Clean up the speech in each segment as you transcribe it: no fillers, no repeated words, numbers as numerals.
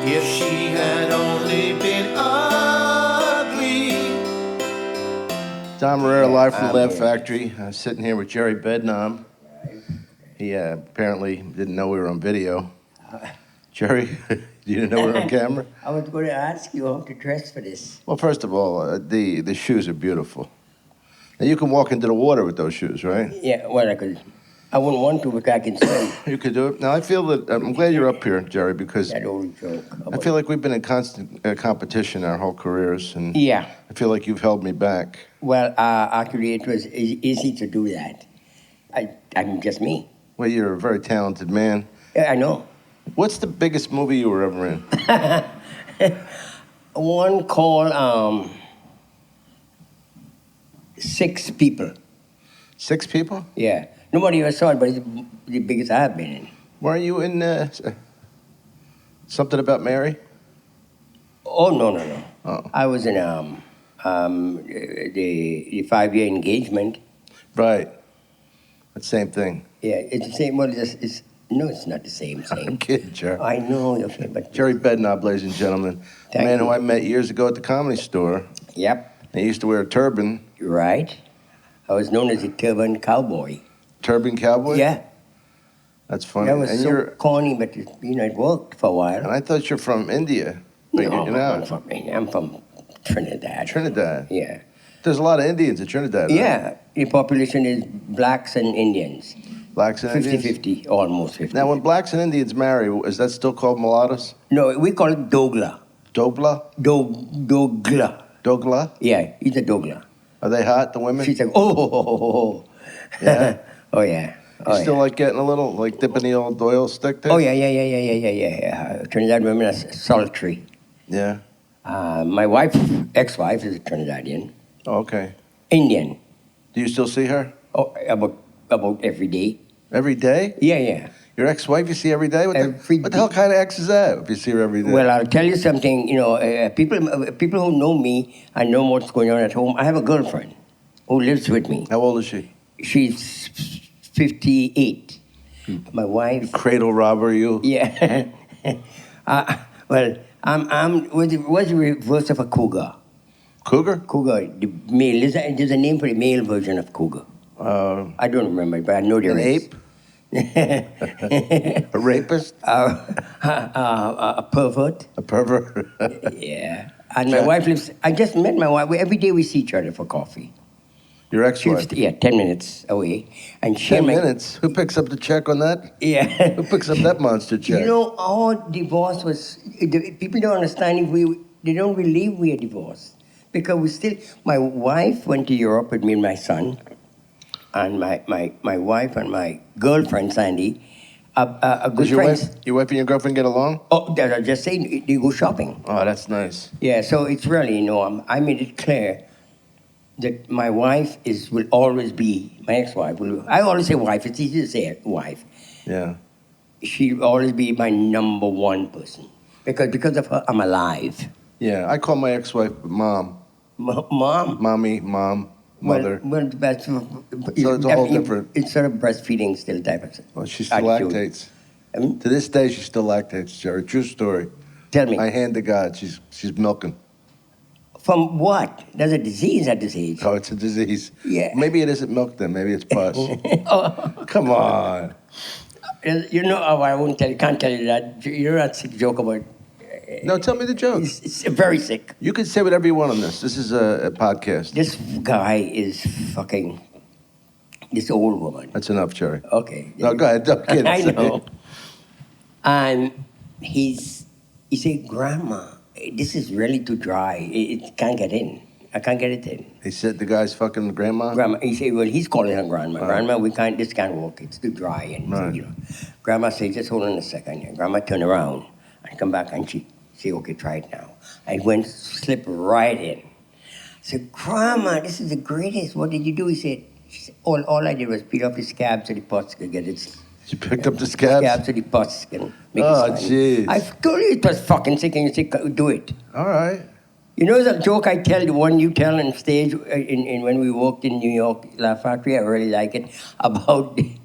If she had only been ugly. Tom Herrera, live from the Laugh Factory. Sitting here with Jerry Bednar. He apparently didn't know we were on video. Jerry, you didn't know we were on camera? I was going to ask you how to dress for this. Well, first of all, the shoes are beautiful. Now, you can walk into the water with those shoes, right? Yeah, well, I wouldn't want to, but I can swim. You could do it. Now, I feel that I'm glad you're up here, Jerry, because That old joke. I feel like we've been in constant competition our whole careers, and Yeah. I feel like you've held me back. Well, actually, it was easy to do that. I'm just me. Well, you're a very talented man. Yeah, I know. What's the biggest movie you were ever in? One called 6 People. 6 People? Yeah. Nobody ever saw it, but it's the biggest I've been in. Weren't you in Something About Mary? Oh, no. Oh. I was in the 5-year engagement. Right. The same thing. Yeah, it's the same. Well, no, it's not the same I'm thing. kidding, Jerry. I know, okay, but Jerry Bednar, ladies and gentlemen. The Thank man you. who I met years ago at the Comedy Store. Yep, He used to wear a turban. you're right. I was known as a turban cowboy. Turban cowboy? Yeah, That's funny. that was and so corny, but it worked for a while. And I thought you're from India. But No, you're not. I'm from Trinidad. Trinidad. Yeah, There's a lot of Indians in Trinidad. Huh? yeah. The population is blacks and Indians. Blacks and Indians? 50-50, almost 50. Now, when blacks and Indians marry, is that still called mulattoes? No, we call it Dogla. Dobla? Dogla. Dogla? Yeah, he's a Dogla. Are they hot, the women? She's like, oh. Yeah? Oh, yeah. You Oh, still yeah. like getting a little, like dipping the old oil stick there? Oh, yeah. Trinidad women are sultry. Yeah? My ex-wife is a Trinidadian. Oh, okay. Indian. Do you still see her? Oh, about every day. Every day? Yeah. Your ex-wife you see every day? What Every the hell kind of ex is that if you see her every day? Well, I'll tell you something. People who know me and know what's going on at home. I have a girlfriend who lives with me. How old is she? She's 58. My wife. Cradle robber, you? Yeah. Well, what's the reverse of a cougar? Cougar? Cougar, the male. There's a name for the male version of cougar. I don't remember, but I know there An is. ape? A rapist? A pervert. A pervert? Yeah. And my wife lives. I just met my wife. Every day we see each other for coffee. Your She ex-wife? lives, 10 minutes away. And she 10 and my, minutes? Who picks up the check on that? Yeah. Who picks up that monster check? You know, our divorce was. People don't understand they don't believe we are divorced. Because my wife went to Europe with me and my son. And my wife and my girlfriend, Sandy, are good Does your friends. your wife and your girlfriend get along? Oh, that I just saying, they go shopping. Oh, that's nice. Yeah, so it's really, I made it clear that my wife will always be, my ex-wife, I always say wife, it's easy to say wife. Yeah. She'll always be my number one person. Because of her, I'm alive. Yeah, I call my ex-wife Mom. Mom? Mommy, Mom, Mother. Well, that's... So it's a whole different- It's sort of breastfeeding still type of Well, she still attitude. lactates. Um, To this day, she still lactates, Jerry. True story. Tell me, I hand to God, she's milking. from what? There's a disease at this age. Oh, it's a disease. Yeah. Maybe it isn't milk then. Maybe it's pus. Oh. Come on. I won't tell you, can't tell you that. You're not sick joke about No, tell me the joke. it's very sick. You can say whatever you want on this. This is a podcast. This guy is fucking this old woman. That's enough, Jerry. Okay. No, go ahead. I'm kidding. I know. And he said, Grandma, this is really too dry. It can't get in. I can't get it in. He said the guy's fucking grandma? Grandma, he said, well, he's calling her Grandma. Grandma, this can't work. It's too dry. And Right. Grandma said, just hold on a second. And Grandma turned around and come back and she said, okay, try it now. I went, slipped right in. I said, Grandma, this is the greatest. What did you do? She said, all I did was peel off the scab so the pots could get it. She picked up the scabs? Scab so the pots can make Oh, it shiny. jeez. I told you it was fucking sick and you said, do it. All right. You know the joke I tell, the one you tell on stage in when we walked in New York, Laugh Factory, I really like it, about the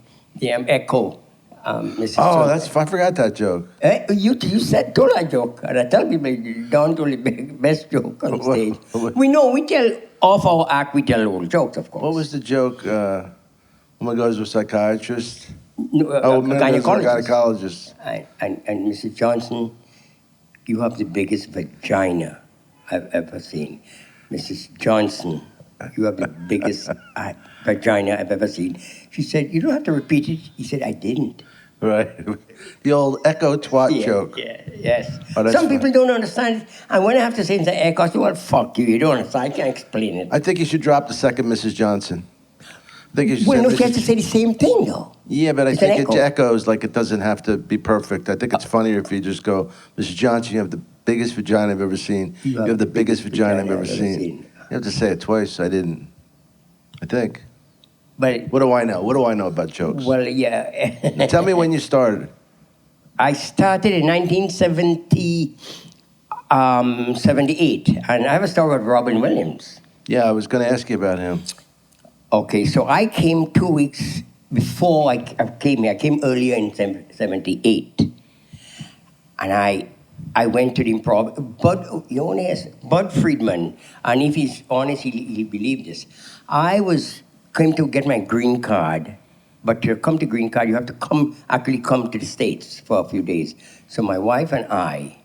echo. Mrs. Oh, Soderbergh. I forgot that joke. You said told that joke, and I tell people don't told the best joke on What- stage. what- We tell off our act, we tell old jokes, of course. What was the joke? Woman goes to a psychiatrist. No, Oh, man goes to a gynecologist. gynecologist. And Mrs. Johnson, you have the biggest vagina I've ever seen. Mrs. Johnson, you have the biggest vagina I've ever seen. She said, you don't have to repeat it. He said, I didn't. Right. The old echo twat joke. Yeah, yes. Oh, that's Some funny. people don't understand it. And when I have to say something, I say, well, fuck you. You don't understand. I can't explain it. I think you should drop the second Mrs. Johnson. I think you should Well, say no, you have to Mrs. say the same thing, though. Yeah, but I It's an think it echo. echoes like it doesn't have to be perfect. I think it's funnier if you just go, Mrs. Johnson, you have the biggest vagina I've ever seen. You have the biggest vagina I've ever seen. You have to say it twice. I didn't. I think. But, What do I know? What do I know about jokes? well, yeah. Now, tell me when you started. I started in 1978, and I have a story with Robin Williams. Yeah, I was going to ask you about him. Okay, so I came 2 weeks before I came here. I came earlier in 78. And I went to the improv. Bud Friedman, and if he's honest, he believed this. Came to get my green card, but to come to green card, you have to actually come to the States for a few days. So my wife and I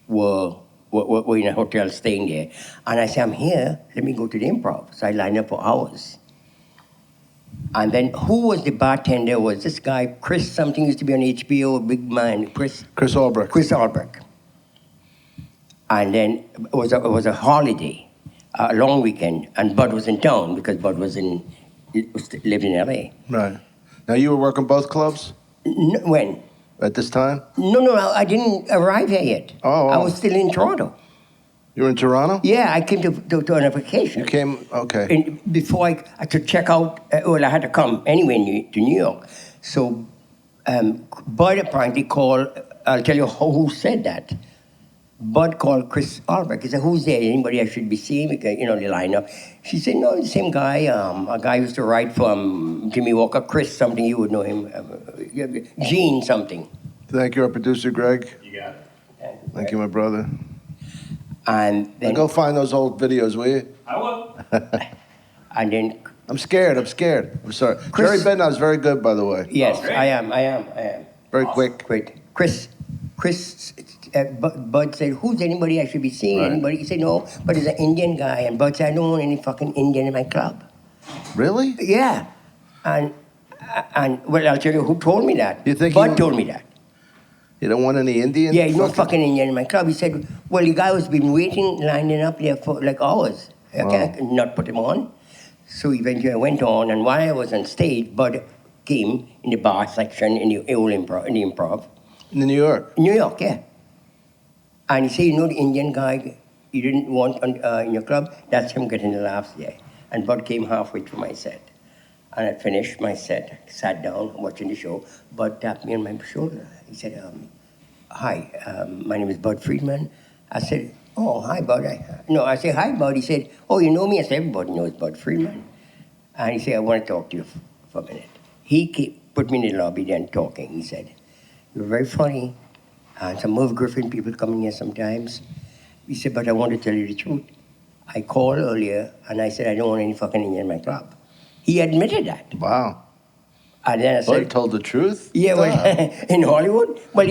were in a hotel staying there. And I said, I'm here, let me go to the improv. So I lined up for hours. And then who was the bartender was this guy, Chris something, used to be on HBO, a big man, Chris Albrecht. Chris Albrecht. And then it was a holiday, a long weekend, and Bud was in town because Bud lived in LA. Right. Now, you were working both clubs When? at this time? No, I didn't arrive here yet. Oh, I wow. was still in Toronto. You were in Toronto? Yeah, I came to on a vacation. You came, okay. And before I could check out, I had to come anyway to New York. So Bud apparently called, I'll tell you who said that. Bud called Chris Albrecht. He said, who's there? Anybody I should be seeing? Because, the lineup. She said, no, the same guy. A guy used to write from Jimmy Walker. Chris something, you would know him. Gene something. Thank you, our producer, Greg. You got it. Thank you, my brother. And Now then, go find those old videos, will you? I will. and then, I'm scared. I'm sorry. Chris- Jerry Bednar's very good, by the way. yes, great. I am. Very quick. Great. Chris, Bud said, who's anybody I should be seeing? Right. Anybody? He said, no, but he's an Indian guy. And Bud said, I don't want any fucking Indian in my club. Really? Yeah. And well, I'll tell you who told me that. You think Bud he- told me that. You don't want any Indian? Yeah, no fucking Indian in my club. He said, well, the guy was been waiting, lining up there for like hours. I can't not put him on. So eventually I went on, and while I was on stage, Bud came in the bar section in the old improv, In New York? New York, yeah. And he said, the Indian guy you didn't want in your club? That's him getting the laughs there. And Bud came halfway through my set. And I finished my set, sat down, watching the show. Bud tapped me on my shoulder. He said, hi, my name is Bud Friedman. I said, oh, hi, Bud. I said, hi, Bud. He said, oh, you know me? I said, everybody knows Bud Friedman. And he said, I want to talk to you for a minute. He put me in the lobby then talking. He said, you're very funny. And some Merv Griffin people come in here sometimes. He said, but I want to tell you the truth. I called earlier and I said, I don't want any fucking Indian in my club. He admitted that. Wow. And then I Bud said, told the truth? yeah, well, in Hollywood? Well,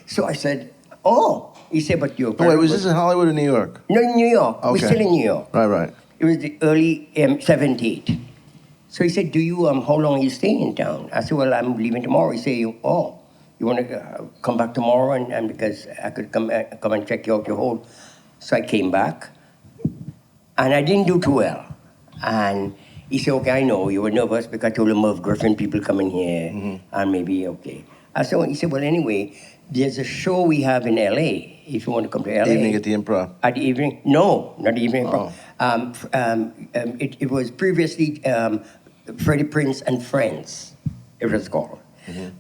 so I said, oh. He said, but you're Oh, wait, was this in Hollywood or New York? No, in New York. We're Okay. still in New York. Right. It was the early 78. So he said, how long are you staying in town? I said, well, I'm leaving tomorrow. He said, you want to come back tomorrow? And because I could come and check you out your whole. So I came back. And I didn't do too well. And he said, okay, I know, you were nervous because I told him Merv Griffin people coming here. And maybe, okay. He said, well, anyway, there's a show we have in L.A. if you want to come to L.A. Evening at the Improv. At the evening? No, not the evening. Oh. It was previously Freddie Prinze and Friends, it was called.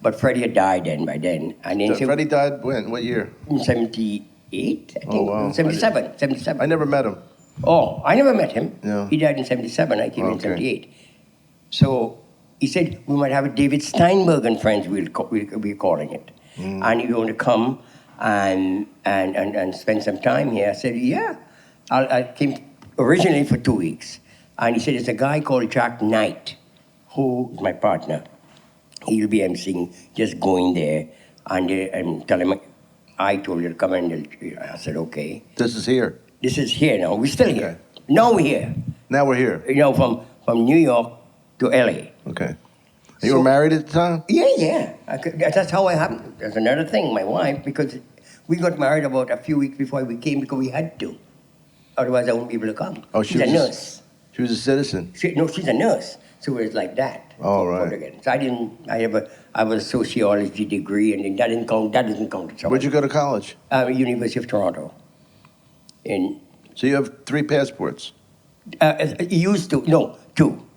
But Freddie had died by then. And then So Freddie died when? What year? in 78, I think. Oh, wow. 77. I never met him. Oh, I never met him. Yeah. He died in 77. I came in Okay. 78. So he said, we might have a David Steinberg and friends, we're calling it. And you want to come and spend some time here? I said, yeah. I came originally for 2 weeks. And he said, there's a guy called Jack Knight, who is my partner. He'll be emceeing, just going there and tell him, I told you to come and I said, okay. This is here. This is here now. We're still here. Okay. Now we're here. Now we're here. You know, from New York to LA. Okay. You were married at the time? Yeah. That's how it happened. There's another thing, my wife, because we got married about a few weeks before we came because we had to. Otherwise, I wouldn't be able to come. Oh, she's a nurse. She was a citizen. She's a nurse. So it was like that. Oh, right. So I have a sociology degree, and that didn't count. That doesn't count. Where'd you go to college? University of Toronto. So you have 3 passports? Used to, no, 2.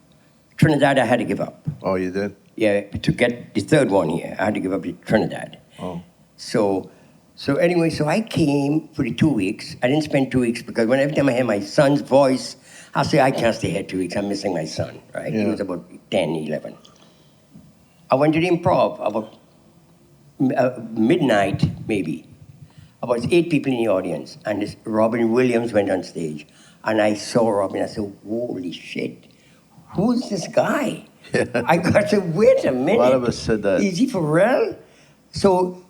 Trinidad I had to give up. Oh, you did? Yeah, to get the 3rd one here, I had to give up to Trinidad. Oh. So anyway, so I came for the 2 weeks. I didn't spend 2 weeks because every time I hear my son's voice, I say, I can't stay here 2 weeks. I'm missing my son, right? Yeah. He was about 10, 11. I went to the Improv about midnight, maybe. About 8 people in the audience. And this Robin Williams went on stage. And I saw Robin. I said, holy shit. Who's this guy? I got to wait a minute. A lot of us said that. Is he for real? So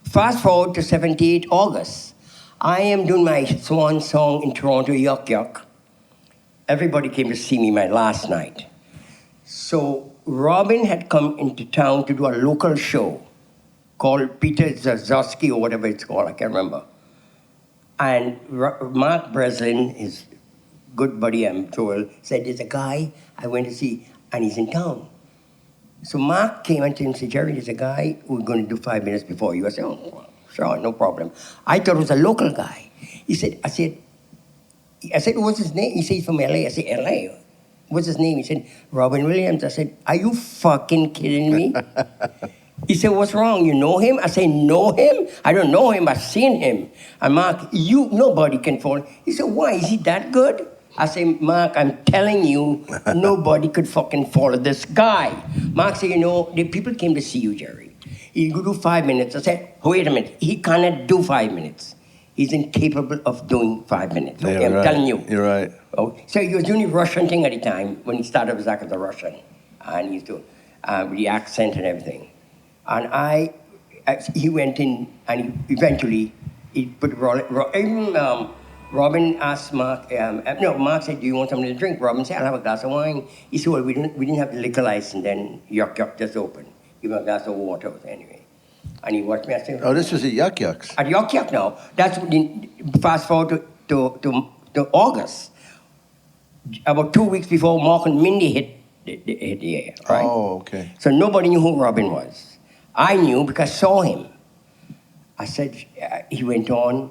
fast forward to 78 August. I am doing my swan song in Toronto, Yuck Yuck. Everybody came to see me my last night. So Robin had come into town to do a local show called Peter Zazowski or whatever it's called, I can't remember. And Mark Breslin, his good buddy, I'm told, said, there's a guy I went to see, and he's in town. So Mark came and said, Jerry, there's a guy we're going to do 5 minutes before you. I said, oh, sure, no problem. I thought it was a local guy. I said, what's his name? He said, he's from LA. I said, LA? What's his name? He said, Robin Williams. I said, are you fucking kidding me? He said, what's wrong? You know him? I said, know him? I don't know him. I've seen him. And Mark, nobody can fall. He said, why? Is he that good? I said, Mark, I'm telling you, nobody could fucking follow this guy. Mark said, the people came to see you, Jerry. You go do 5 minutes. I said, wait a minute. He cannot do 5 minutes. He's incapable of doing 5 minutes. Okay, Yeah, I'm right. telling you. You're right. Oh, so he was doing the Russian thing at the time when he started as a Russian. And he used to, with the accent and everything. And he went in and eventually he put Robin asked Mark, Mark said, do you want something to drink? Robin said, I'll have a glass of wine. He said, well, we didn't have the liquor license then. Yuck Yuck just opened. Give him a glass of water anyway. And he watched me. I said, Oh, this was at Yuck Yucks. at Yuck Yuck now. That's fast forward to August. About 2 weeks before Mark and Mindy hit the air, right? Oh, okay. So nobody knew who Robin was. I knew because I saw him. I said, he went on.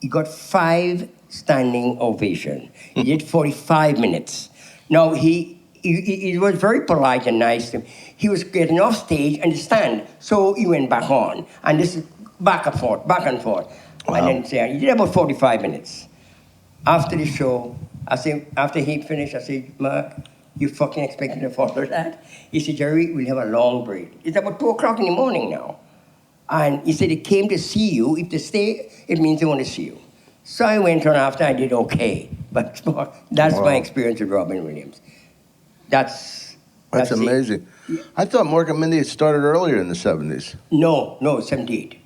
He got 5 standing ovation. He did 45 minutes. Now, he was very polite and nice to him. He was getting off stage and stand. So he went back on. And this is back and forth. Wow. And then he did about 45 minutes. After the show, after he finished, I said, Mark, you fucking expect me to follow that? He said, Jerry, we'll have a long break. It's about 2 o'clock in the morning now. And he said, they came to see you. If they stay, it means they want to see you. So I went on after, I did okay. But that's my experience with Robin Williams. That's amazing. It. I thought Mork and Mindy had started earlier in the 70s. No, 78.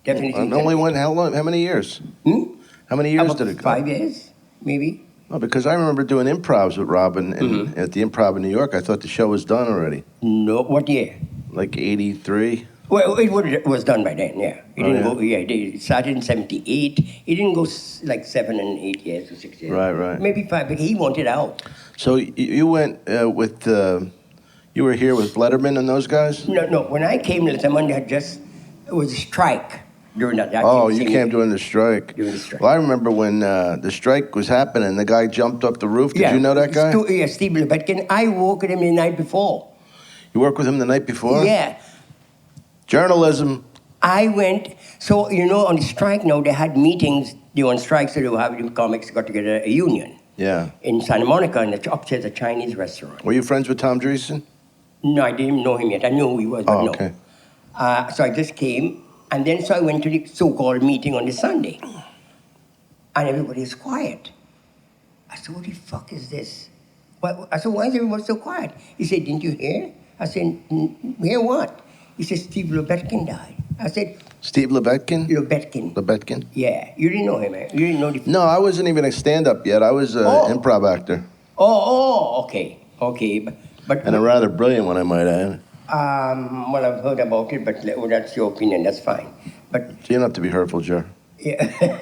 Definitely. Only one, how long, how many years? How many years About did it go? 5 years, maybe. Well, because I remember doing improvs with Robin at the Improv in New York. I thought the show was done already. No, what year? Like 83. Well, it was done by then, yeah. It didn't yeah? go, it started in 78. It didn't go like 7 and 8 years or 6 years. Right. Maybe 5, because he wanted out. So you went with, you were here with Letterman and those guys? No. When I came, Letterman had just, it was a strike during that. Oh, you came during the strike. During the strike. Well, I remember when the strike was happening, the guy jumped off the roof. Did you know that guy? Steve Lebetkin. I worked with him the night before. You worked with him the night before? Yeah. Journalism. I went, so, on the strike now, they had meetings, they were on strike, so they were having comics got together a union. Yeah. In Santa Monica, upstairs, a Chinese restaurant. Were you friends with Tom Dreesen? No, I didn't know him yet. I knew who he was, but Oh, no. okay. So I just came, and then so I went to the so-called meeting on the Sunday, and everybody is quiet. I said, "What the fuck is this?" I said, "Why is everybody so quiet?" He said, "Didn't you hear?" I said, "Hear what?" He said, "Steve Lubetkin died." I said, Steve Lebetkin? "Lubetkin." Lebetkin? Yeah, you didn't know him, eh? You didn't know the. No, I wasn't even a stand-up yet. I was an Oh. improv actor. Okay, but And a rather brilliant one, I might add. well, I've heard about it, but that's your opinion. That's fine. But So you don't have to be hurtful, Joe. yeah,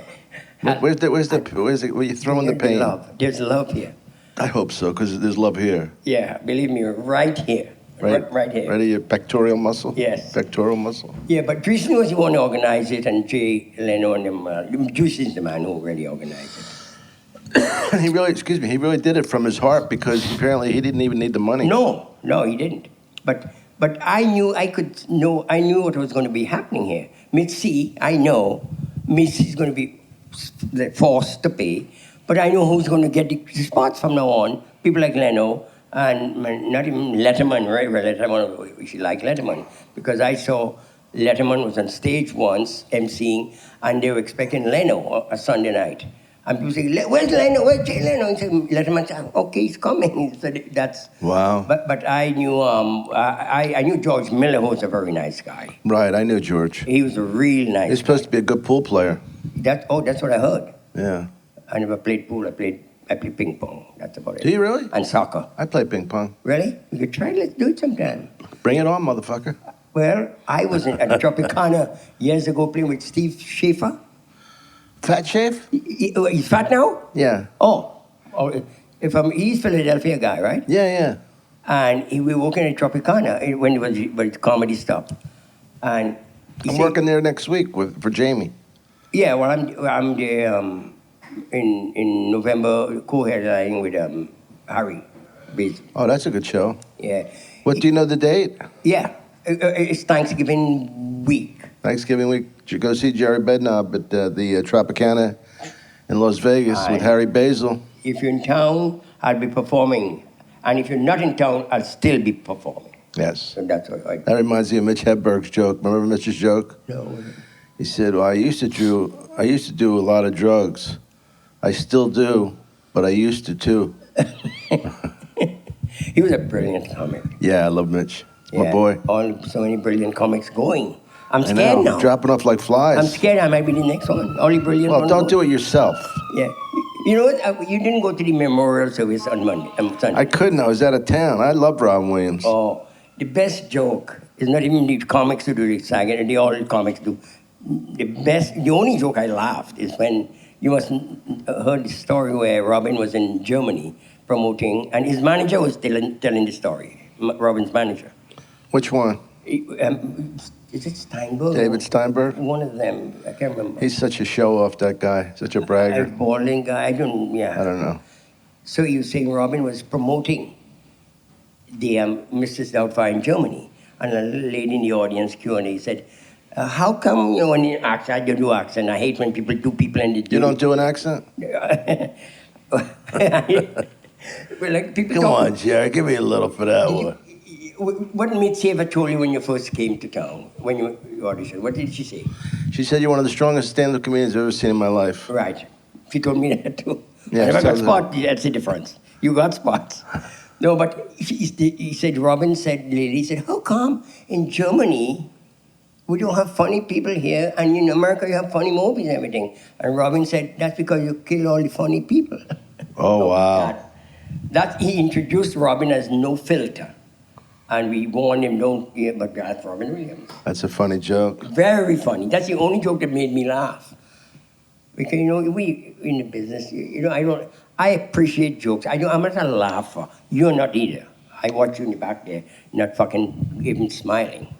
Where you throwing the pain? love. There's love here. I hope so, because there's love here. Yeah, believe me, right here. Right here. Right at your pectoral muscle? Yes. Pectoral muscle. Yeah, but Dries knows he want to organize it, and Jay Leno and them. Dries is the man who really organized it. He really did it from his heart because apparently he didn't even need the money. No, he didn't. But I knew I knew what was going to be happening here. Mitzi, I know, Mitzi is going to be forced to pay, but I know who's going to get the spots from now on. People like Leno and not even Letterman, right? Letterman, she liked Letterman because I saw Letterman was on stage once emceeing, and they were expecting Leno a Sunday night. And people say, "Where's Leno? Where's Jay Leno?" He said, Letterman said, "Okay, he's coming." So that's Wow. But I knew I knew George Miller, who was a very nice guy. Right, I knew George. He was a real nice. He's supposed to be a good pool player. That's what I heard. Yeah. I never played pool. I played ping pong. That's about it. Do you really? And soccer. I play ping pong. Really? You could try. Let's do it sometime. Bring it on, motherfucker. Well, I was at Tropicana years ago playing with Steve Schaefer. Fat shave? He's fat now? Yeah. Oh, he's Philadelphia guy, right? Yeah. And we were working at Tropicana when the comedy stopped. And I'm working there next week for Jamie. Yeah, well, I'm there in November, co-headlining with Harry Basil. Oh, that's a good show. Yeah. What, do you know the date? Yeah, it's Thanksgiving week. Thanksgiving week. You go see Jerry Bednob at the Tropicana in Las Vegas with Harry Basil. If you're in town, I'll be performing. And if you're not in town, I'll still be performing. Yes. So that's what That reminds me of Mitch Hedberg's joke. Remember Mitch's joke? No. He said, "Well, I used to do a lot of drugs. I still do, but I used to too." He was a brilliant comic. Yeah, I love Mitch. My Yeah, boy. So many brilliant comics going. I'm I scared know, now. dropping off like flies. I'm scared I might be the next one. Only brilliant Well, one don't going. do it yourself. Yeah. You know what? You didn't go to the memorial service on Sunday. I couldn't. I was out of town. I love Robin Williams. Oh, the best joke is not even the comics who do the sagging, the all the comics do. The only joke I laughed is when you must heard the story where Robin was in Germany promoting, and his manager was telling the story. Robin's manager. Which one? Is it Steinberg? David Steinberg? One of them. I can't remember. He's such a show-off, that guy. Such a A bragger. balding guy. I don't know. So you saying Robin was promoting the Mrs. Doubtfire in Germany, and a little lady in the audience Q&A said, "How come when you act, I do accent? I hate when people do people and they do." You don't do an accent? Well, like people Come talk- on, Jerry. Give me a little for that one. What Mitzi ever told you when you first came to town, when you auditioned? What did she say? She said you're one of the strongest stand-up comedians I've ever seen in my life. Right. She told me that too. Yeah, I never she got tells spot. That's the difference. You got spots. No, but he said, Robin said, lady said, how come in Germany we don't have funny people here, and in America you have funny movies and everything? And Robin said, that's because you kill all the funny people. Oh, wow. He introduced Robin as no filter. And we warned him, don't, yeah, but that's Robin Williams. That's a funny joke. Very funny. That's the only joke that made me laugh. Because, we in the business, I appreciate jokes. I'm not a laugher. You're not either. I watch you in the back there, not fucking even smiling.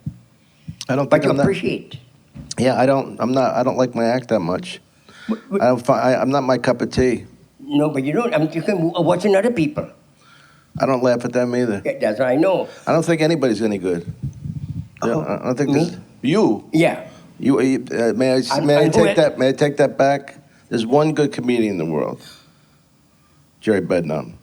I don't But think you appreciate. Yeah, I don't like my act that much. I'm not my cup of tea. No, but you don't. I'm just watching other people. I don't laugh at them either. Yeah, that's what I know. I don't think anybody's any good. Oh, I don't think me? this- you. Yeah. May I take that back? There's one good comedian in the world, Jerry Bednob.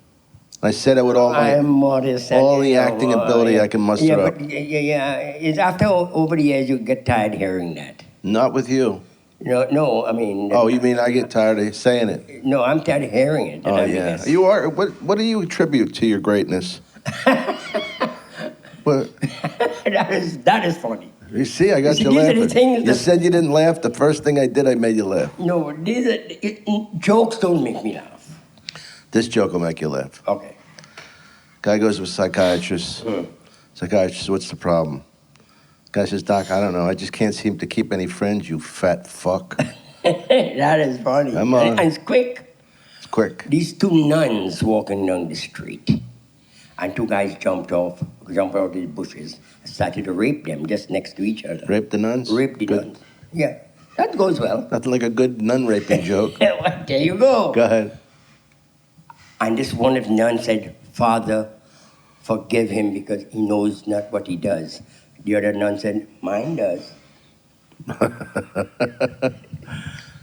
I said it with all I am my modest. all the acting ability I can muster yeah, up. But yeah. It's after over the years you get tired hearing that. Not with you. No. I mean. Oh, you mean I get tired of saying it? No, I'm tired of hearing it. Oh I yeah, guess. you are. What do you attribute to your greatness? What? that is funny. You see, I got See, you these are the laughing. things You that- said you didn't laugh. The first thing I did, I made you laugh. No, jokes don't make me laugh. This joke will make you laugh. Okay. Guy goes to a psychiatrist. Psychiatrist, what's the problem? Guy says, Doc, I don't know. I just can't seem to keep any friends, you fat fuck. That is funny. Come on. And it's quick. It's quick. These two nuns walking down the street, and two guys jumped out of the bushes, and started to rape them just next to each other. Rape the nuns? Rape the Good. nuns. Yeah, that goes well. Nothing like a good nun raping joke. There you go. Go ahead. And this one of the nuns said, Father, forgive him because he knows not what he does. The other nun said, mine does.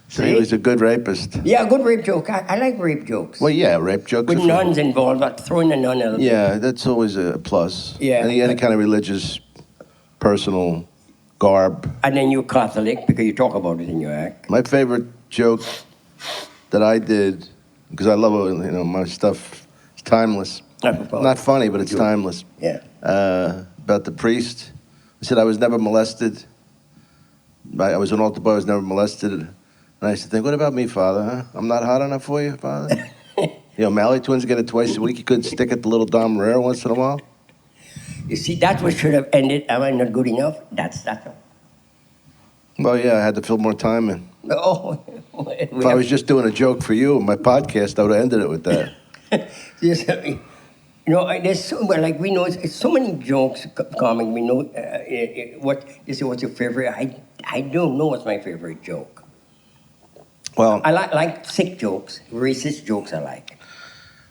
So he was a good rapist. Yeah, good rape joke. I like rape jokes. Well, yeah, rape jokes. With are fun. nuns involved, like throwing a nun out. Yeah, that's always a plus. Yeah. Any kind of religious, personal garb. And then you're Catholic because you talk about it in your act. My favorite joke that I did, because I love it, my stuff is timeless. Not funny, but it's timeless. Yeah. About the priest. I said I was never molested. I was an altar boy, I was never molested. And I used to think, what about me, Father? Huh? I'm not hot enough for you, Father? Malley twins get it twice a week. You couldn't stick it to little Dom Herrera once in a while? You see, that's what should have ended. Am I not good enough? That's all. Well, yeah, I had to fill more time in. Oh, If I was just doing a joke for you on my podcast, I would have ended it with that. yes, there's so like we know it's so many jokes comic. We know what you say. What's your favorite? I don't know what's my favorite joke. Well, I like sick jokes, racist jokes. I like.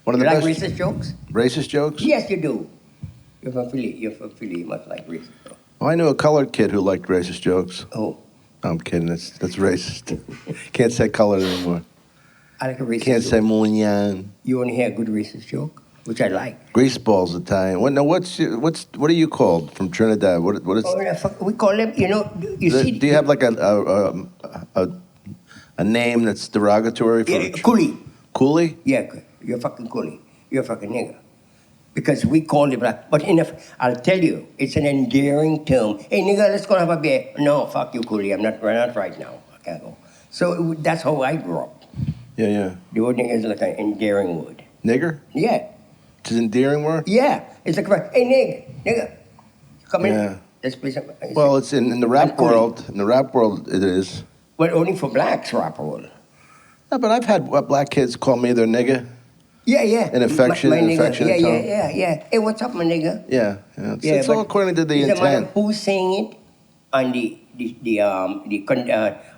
one of You the like best racist jokes? racist jokes? Yes, you do. You're from Philly. You must like racist jokes. Well, I knew a colored kid who liked racist jokes. Oh, I'm kidding. That's racist. Can't say colored anymore. I like a racist Can't joke. say moignon. You want to hear a good racist joke, which I like. Greaseballs Italian. What are you called from Trinidad? What is? Oh, yeah, we call them. You see. Do you have like a name that's derogatory for Yeah, coolie. Coolie? Yeah, you're fucking coolie. You're a fucking nigger. Because we call it black. But I'll tell you, it's an endearing term. Hey, nigga, let's go have a beer. No, fuck you, coolie. We're not right now. I can't go. So that's how I grew up. Yeah. The word nigga is like an endearing word. Nigger? Yeah. It's an endearing word? Yeah. It's like, hey, nigga, come in. Yeah. Let's play some. Well, it's in the rap coolie. world. In the rap world, it is. But only for blacks, rap world. No, but I've had black kids call me their nigga. Yeah. An affection- My an nigga. affectionate tone. Yeah. Hey, what's up, my nigga? Yeah. It's all but according to the it doesn't matter intent. who's saying it and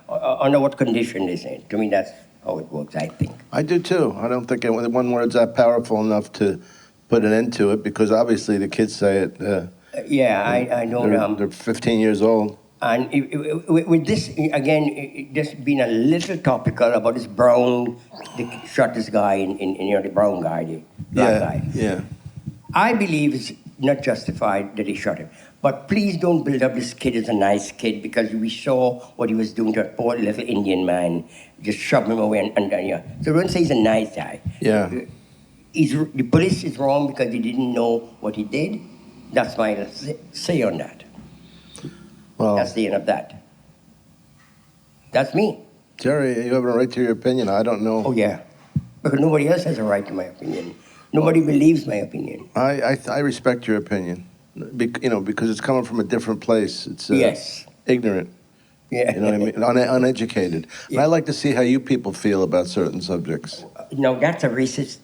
under what condition they say it. To me, that's how it works, I think. I do too. I don't think one word's that powerful enough to put an end to it because obviously the kids say it. I know. They're 15 years old. And with this, again, just being a little topical about this Brown, they shot this guy the brown guy, the black guy. Yeah. I believe it's not justified that they shot him. But please don't build up this kid as a nice kid because we saw what he was doing to a poor little Indian man. Just shove him away and yeah. So don't say he's a nice guy. Yeah. The police is wrong because they didn't know what he did. That's my say on that. Well, That's the end of that. That's me. Jerry, you have a right to your opinion. I don't know. Oh, yeah. Because nobody else has a right to my opinion. Nobody believes my opinion. I respect your opinion, because it's coming from a different place. It's Yes. ignorant. Yeah. You know what I mean? Uneducated. And I like to see how you people feel about certain subjects. No, that's a racist.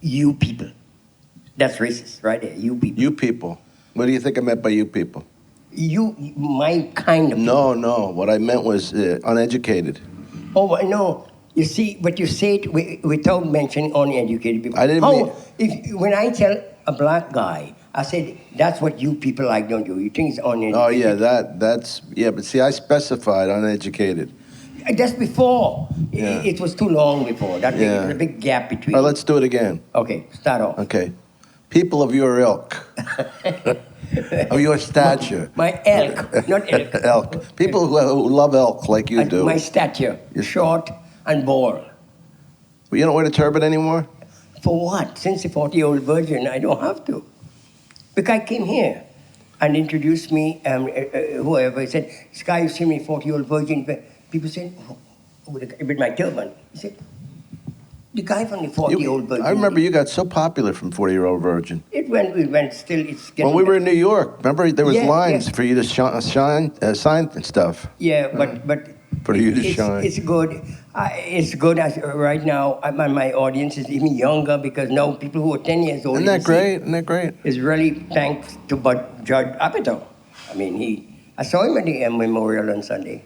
You people. That's racist, right there. You people. You people. What do you think I meant by you people? My kind of people. No. What I meant was uneducated. Oh, no. You see, but you say it without mentioning uneducated people. I didn't mean- When I tell a black guy, I said, that's what you people like, don't you? You think it's uneducated? Oh yeah, that's but see, I specified uneducated. Just before. Yeah. It was too long before. That Yeah. the big gap between. All right, let's do it again. Okay, start off. Okay. People of your ilk, of your stature. My elk, not elk. Elk. People who love elk like you And do. my stature, short and bald. You don't wear the turban anymore? For what? Since the 40-year-old virgin, I don't have to. Because I came here and introduced me, whoever, he said, Sky, you see me, 40-year-old virgin. People said, oh, with my turban. He said, the guy from the 40-year-old virgin. I remember you got so popular from 40-year-old virgin. It went, still, it's getting... When we were in New York, remember there was Yeah, lines yeah. for you to sign and stuff. Yeah, but For you to shine. It's good. It's good as right now. My audience is even younger because now people who are 10 years old. Isn't that great? Isn't that great? Is really thanks to Judge Apatow. I mean, I saw him at the memorial on Sunday.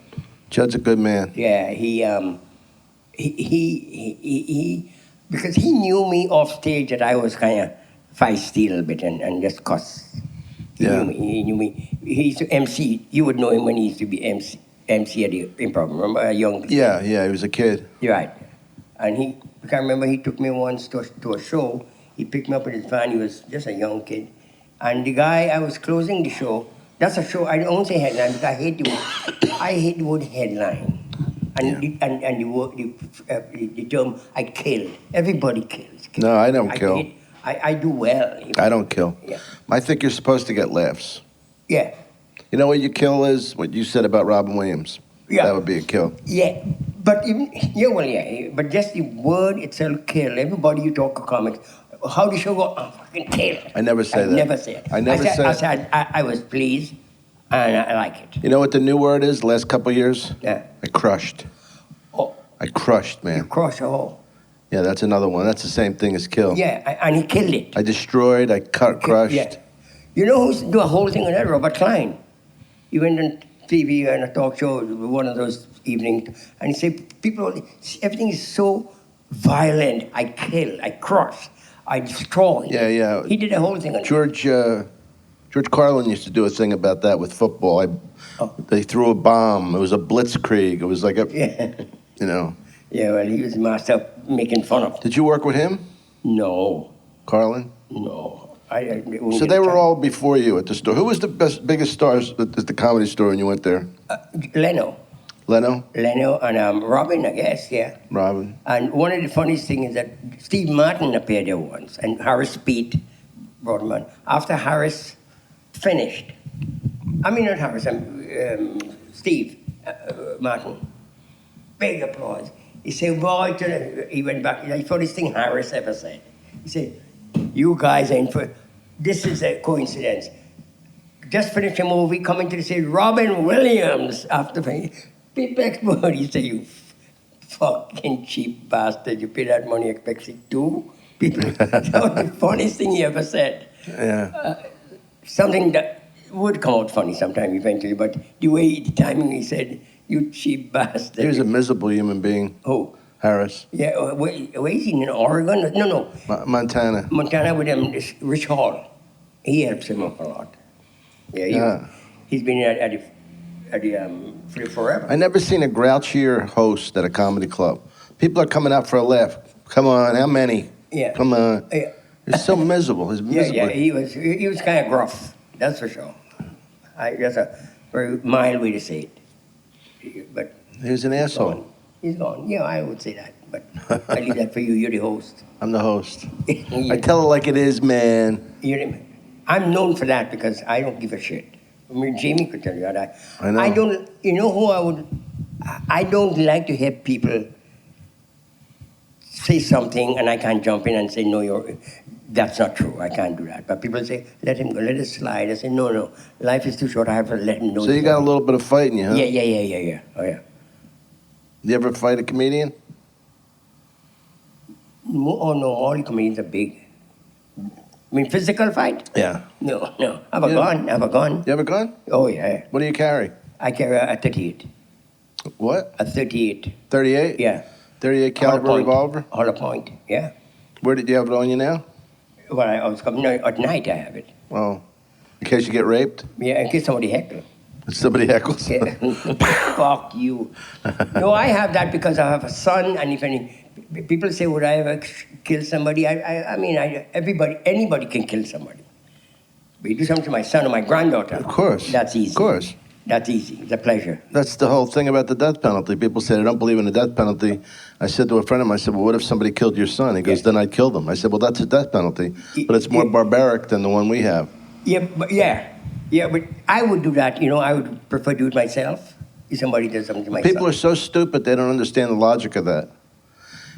Judd's a good man. Yeah, he because he knew me off stage that I was kind of feisty a little bit and just cuss. He knew me. He used to MC. You would know him when he used to be MC at the Improv. Remember, a young kid? Yeah, he was a kid. You're right. And I can remember he took me once to a show. He picked me up in his van. He was just a young kid. And the guy, I was closing the show. That's a show, I don't say headline because I hate the word headline. And the term, I kill. Everybody kills. No, I don't kill. I do well. I don't kill. Yeah. I think you're supposed to get laughs. Yeah. You know what you kill is? What you said about Robin Williams. Yeah. That would be a kill. Yeah. But but just the word itself, kill. Everybody you talk to comics, how the show go, oh, fucking kill. I never say that. Never say it. I never say I it. said I was pleased, and I like it. You know what the new word is the last couple of years? Yeah. I crushed. Oh, I crushed, you man. cross a hole. Yeah, that's another one. That's the same thing as kill. Yeah, and he killed it. I destroyed, I crushed. Yeah. You know who's do a whole thing on that? Robert Klein. He went on TV and a talk show, one of those evenings, and he said, people, everything is so violent. I kill, I crush, I destroy. Yeah. He did a whole thing on George Carlin used to do a thing about that with football. They threw a bomb. It was a blitzkrieg. It was like a, Yeah. you know. Yeah, well, he was master of making fun of. Did you work with him, No, Carlin? no. So they were all before you at the store. Who was the biggest stars at the Comedy Store when you went there? Leno Leno? and Robin, I guess, yeah. Robin? And one of the funniest things is that Steve Martin appeared there once, and Harris Pete brought him on. After Harris finished, I mean not Harris, Steve Martin, big applause. He said, boy, he went back, the funniest thing Harris ever said. He said, you guys ain't for, this is a coincidence. Just finished a movie, coming to the stage, Robin Williams, after people explode. He said, you fucking cheap bastard, you pay that money expecting two people. That was the funniest thing he ever said. Yeah. Something that would come out funny sometime eventually, but the timing he said, you cheap bastard. He was a miserable human being, Who? Harris. Yeah, where is he, in Oregon? No. Montana. Montana with Rich Hall. He helps him up a lot. Yeah, he's been at the forever. I never seen a grouchier host at a comedy club. People are coming out for a laugh. Come on, how many? Yeah. Come on. Yeah. He's so miserable. He's miserable. Yeah, he was kind of gruff, that's for sure. That's a very mild way to say it. But He was an asshole. he's gone. Yeah, I would say that, but I leave that for you. You're the host. I'm the host. I tell it like it is, man. I'm known for that because I don't give a shit. I mean, Jamie could tell you that. I know. I don't. You know who I would? I don't like to hear people say something and I can't jump in and say no. That's not true. I can't do that. But people say, let him go, let it slide. I say, no. Life is too short. I have to let him know. So you got a little bit of fight in you, huh? Yeah. Oh yeah. You ever fight a comedian? Oh no, all the comedians are big. I mean, physical fight? Yeah. No. I have a gun. You ever gone? Oh yeah. What do you carry? I carry a 38. What? A 38. 38? Yeah. 38 caliber revolver? Hollow point, yeah. Where did you have it on you now? Well, I was coming at night. I have it. Well, in case you get raped? Yeah, in case somebody heckle. Somebody heckles. Fuck you. No, I have that because I have a son, and if any people say, would I ever kill somebody? I mean, anybody can kill somebody. But you do something to my son or my granddaughter. Of course. That's easy. Of course. That's easy. It's a pleasure. That's the whole thing about the death penalty. People say they don't believe in the death penalty. I said to a friend of mine, I said, well, what if somebody killed your son? He goes, Yeah. then I'd kill them. I said, well, that's a death penalty, but it's more barbaric than the one we have. Yeah, but I would do that. I would prefer to do it myself. If somebody does something to my People son. are so stupid, they don't understand the logic of that.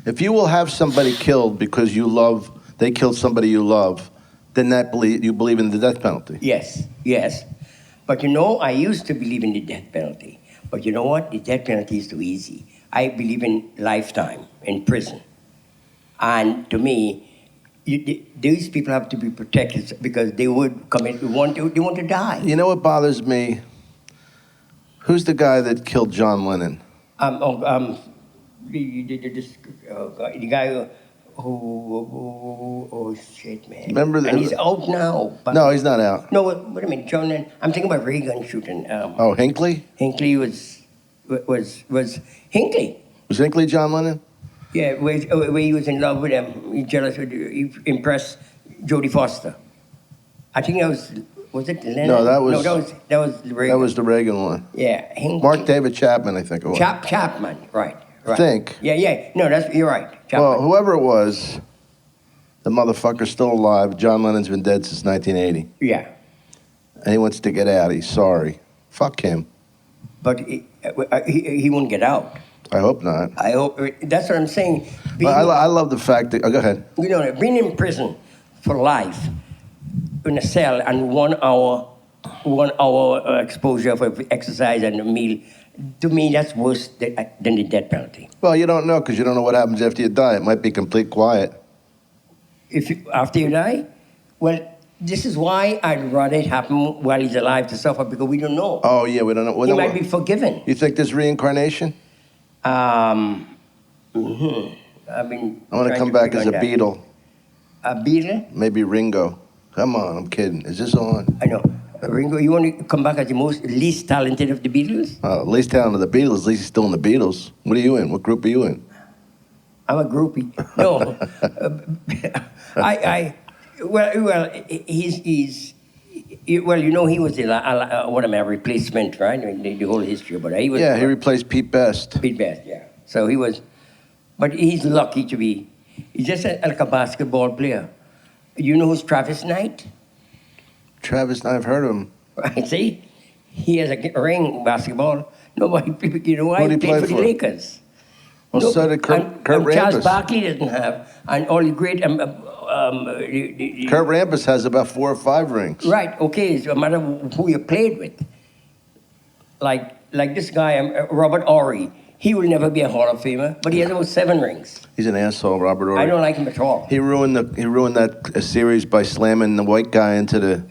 If you will have somebody killed because they killed somebody you love, then you believe in the death penalty. Yes. But I used to believe in the death penalty. But you know what? The death penalty is too easy. I believe in lifetime in prison. And to me, these people have to be protected because they would they want to die. You know what bothers me? Who's the guy that killed John Lennon? The guy who oh shit, man. Remember that? And he's out now. But No, he's not out. No, wait a minute, John Lennon. I'm thinking about Reagan shooting. Oh, Hinckley? Hinckley was Hinckley. Was Hinckley John Lennon? Yeah, where he was in love with him. He jealous with he impressed Jodie Foster. I think that was it Lennon? No, that was Reagan. That was the Reagan one. Yeah, Hinckley. Mark David Chapman, I think it was. Chapman, right. I think. Yeah. No, you're right. Chapman. Well, whoever it was, the motherfucker's still alive. John Lennon's been dead since 1980. Yeah. And he wants to get out. He's sorry. Fuck him. But he won't get out. I hope not. I hope. That's what I'm saying. I love the fact that... Oh, go ahead. Being in prison for life, in a cell, and 1 hour exposure for exercise and a meal, to me, that's worse than the death penalty. Well, you don't know because you don't know what happens after you die. It might be complete quiet. After you die? Well, this is why I'd rather it happen while he's alive to suffer, because we don't know. Oh, yeah, we don't know. He might be forgiven. You think there's reincarnation? I mean, I want to come back as a Beatle. A Beatle? Maybe Ringo. Come on, I'm kidding. Is this on? I know. Ringo, you want to come back as the least talented of the Beatles? Least talented of the Beatles. At least he's still in the Beatles. What are you in? What group are you in? I'm a groupie. No. He was a replacement, right? I mean, the whole history, but he was. Yeah, he replaced Pete Best. Pete Best, yeah. So he was, but he's lucky to be. He's just like a basketball player. You know who's Travis Knight? Travis, I've heard of him. Right, see? He has a ring basketball. Nobody, why? He played for the Lakers. Well, so did Kurt Rambis. Charles Barkley doesn't have, and all the great. Kurt Rambis has about 4 or 5 rings. Right, okay, it's a matter of who you played with. Like this guy, Robert Horry. He will never be a Hall of Famer, but he has about 7 rings. He's an asshole, Robert Horry. I don't like him at all. He ruined that series by slamming the white guy into the.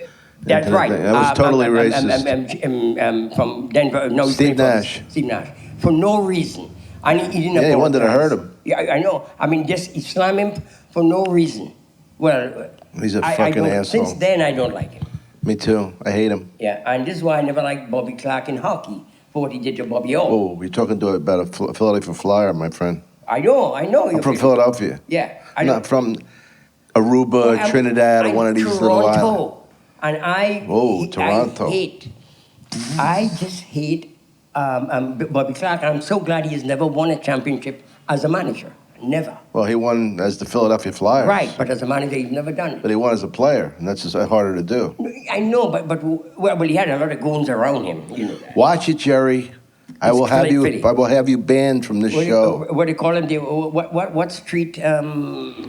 That's right. That was totally racist. From Denver, no. Steve Nash. Steve Nash, for no reason, and he didn't. Yeah, he wanted to hurt him. Yeah, I know. I mean, just slam him for no reason. Well, he's a fucking asshole. Since then, I don't like him. Me too. I hate him. Yeah, and this is why I never liked Bobby Clark in hockey for what he did to Bobby Orr. Oh, you're talking about a Philadelphia Flyer, my friend. I know. I'm from Philadelphia. Yeah, I know. Not from Aruba, Trinidad, or one of these little islands. And Toronto. I just hate Bobby Clark. I'm so glad he has never won a championship as a manager. Never. Well, he won as the Philadelphia Flyers. Right, but as a manager, he's never done it. But he won as a player, and that's just harder to do. I know, but he had a lot of goons around him. You know that. Watch it, Jerry. I will have you banned from this show. What do you call him? What street?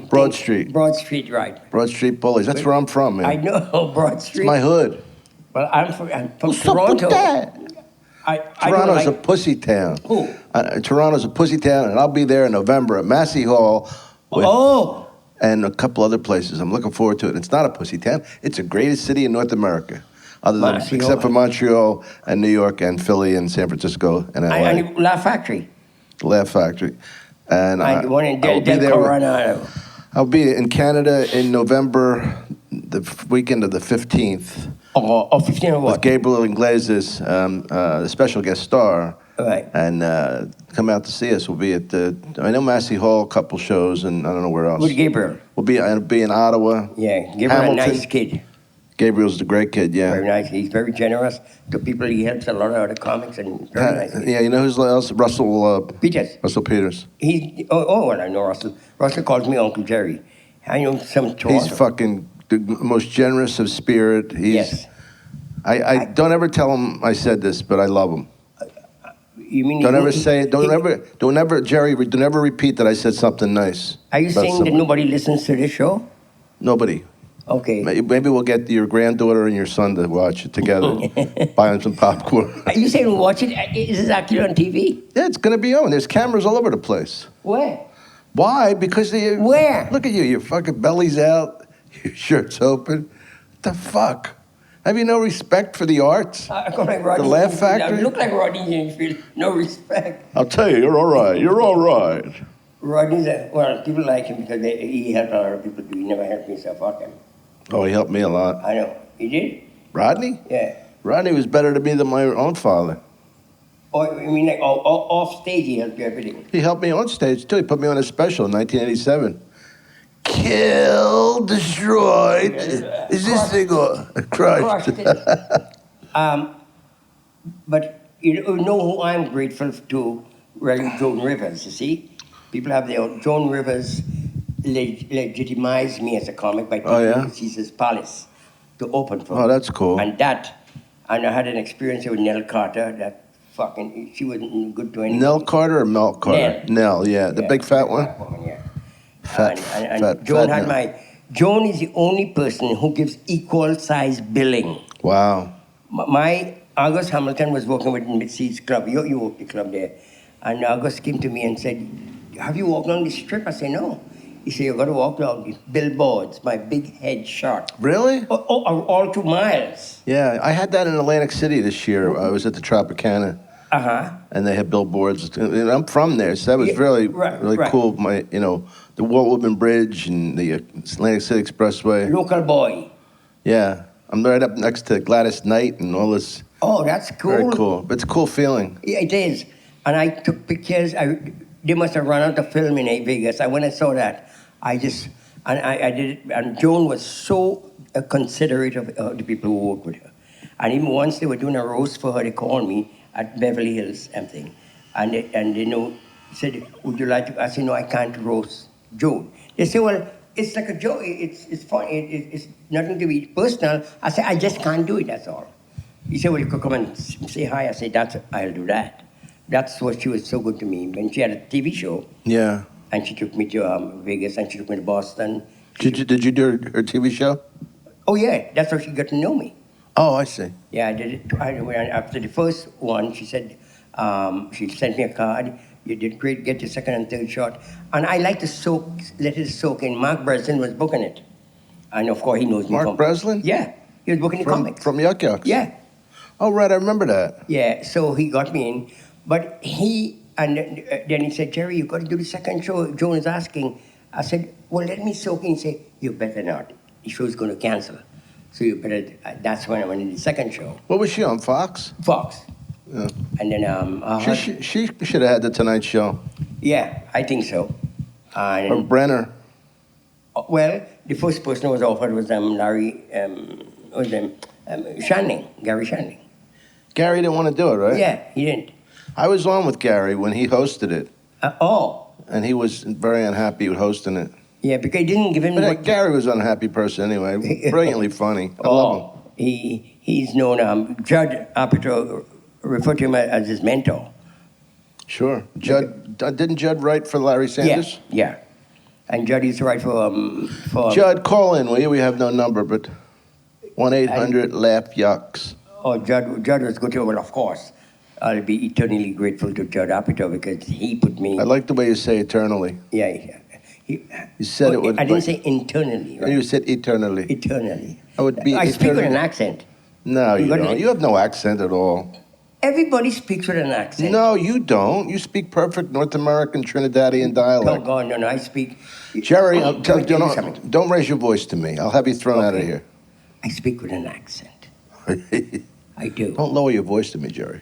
Broad Street. Broad Street, right. Broad Street Bullies. That's where I'm from, man. I know, Broad Street. It's my hood. Well, I'm from What's Toronto. Up with that? Toronto's a pussy town. Who? Toronto's a pussy town, and I'll be there in November at Massey Hall. And a couple other places. I'm looking forward to it. It's not a pussy town. It's the greatest city in North America. Except for Montreal and New York and Philly and San Francisco and LA. And Laugh Factory. The Laugh Factory. And the one in Del I'll be in Canada in November, the weekend of the 15th. Or 15 or with what? Gabriel Iglesias, the special guest star. Right. And come out to see us. We'll be at the, I know Massey Hall, a couple shows, and I don't know where else. With Gabriel. I'll be in Ottawa. Yeah, Gabriel, a Hamilton. nice kid. Gabriel's the great kid, yeah. Very nice. He's very generous to people. He helps a lot of other comics and very nice. Yeah, you know who's else? Russell Peters. Russell Peters. Well, I know Russell. Russell calls me Uncle Jerry. I know some Toronto. He's fucking the most generous of spirit. Yes. I don't ever tell him I said this, but I love him. You mean Don't ever say it. Don't ever, Jerry. Don't ever repeat that I said something nice. Are you about saying that somebody. nobody listens to this show? Nobody. Okay. Maybe we'll get your granddaughter and your son to watch it together. Buy them some popcorn. Are you saying watch it? Is this actually on TV? Yeah, it's gonna be on. There's cameras all over the place. Where? Why? Because they. Where? Look at you. Your fucking belly's out. Your shirt's open. What the fuck? Have you no respect for the arts? I come like Rodney The Laugh Dangerfield. Factory? I look like Rodney Dangerfield. No respect. I'll tell you, you're all right. You're all right. Rodney's people like him because he helped a lot of people. He never helped me, so fuck him. Oh, he helped me a lot. I know. He did? Rodney? Yeah. Rodney was better to me than my own father. Oh, I mean, like off stage, he helped you everything. He helped me on stage too. He put me on a special in 1987. Killed, destroyed. Is this thing crushed? Crushed it. But you know who I'm grateful to? Really, Joan Rivers. You see, people have their own. Joan Rivers legitimized me as a comic by taking Caesar's Palace to open for me. Oh, that's cool. And I had an experience with Nell Carter. That fucking, she wasn't good to anything. Nell Carter or Mel Carter? Nell, yeah, the big fat one. Woman, yeah. Fat, and Joan had Nell. Joan is the only person who gives equal size billing. Wow. My August Hamilton was working with Mitzi's club. You worked the club there. And August came to me and said, have you walked on this strip? I said, no. He said, you've got to walk down these billboards, my big head shot. Really? All 2 miles. Yeah, I had that in Atlantic City this year. I was at the Tropicana. And they had billboards. And I'm from there, so that was really cool. The Walt Whitman Bridge and the Atlantic City Expressway. Local boy. Yeah, I'm right up next to Gladys Knight and all this. Oh, that's cool. Very cool. It's a cool feeling. Yeah, it is. And I took pictures. They must have run out of film in Vegas. When I saw that, I did it. And Joan was so considerate of the people who worked with her. And even once they were doing a roast for her, they called me at Beverly Hills something. And they said, would you like to? I said, no, I can't roast Joan. They said, well, it's like a joke. It's fun. It's nothing to be personal. I said, I just can't do it, that's all. He said, well, you could come and say hi. I said, I'll do that. That's what she was so good to me. When she had a TV show. Yeah. And she took me to Vegas and she took me to Boston. Did you do her TV show? Oh, yeah. That's how she got to know me. Oh, I see. Yeah, I did it. After the first one, she said, she sent me a card. You did great, get your second and third shot. And I like to let it soak in. Mark Breslin was booking it. And of course, he knows me. Mark Breslin? Yeah, he was booking the comics. From Yuck Yucks? Yeah. Oh, right, I remember that. Yeah, so he got me in. But then he said, Jerry, you got to do the second show. Joan is asking. I said, well, let me soak in. He said, you better not. The show's going to cancel. So you better, that's when I went to the second show. What was she on, Fox? Fox. Yeah. And then she should have had the Tonight Show. Yeah, I think so. Or Brenner. Well, the first person who was offered was Shandling, Gary Shandling. Gary didn't want to do it, right? Yeah, he didn't. I was on with Gary when he hosted it. Oh. And he was very unhappy with hosting it. Yeah, because he didn't give him... But Gary was an unhappy person anyway. Brilliantly funny. I love him. He's known... Judd Apatow referred to him as his mentor. Sure. Didn't Judd write for Larry Sanders? Yeah. And Judd used to write for Judd, call in, will you? We have no number, but 1-800-LAUGH-YUCKS. Oh, Judd was good to him. Well, of course. I'll be eternally grateful to Judd Apatow because he put me... I like the way you say eternally. Yeah. You said it would... I didn't say internally, right? You said eternally. Eternally. I speak with an accent. No, you don't. You have no accent at all. Everybody speaks with an accent. No, you don't. You speak perfect North American Trinidadian dialect. Oh, God, no, I speak... Jerry, don't raise your voice to me. I'll have you thrown out of here. I speak with an accent. I do. Don't lower your voice to me, Jerry.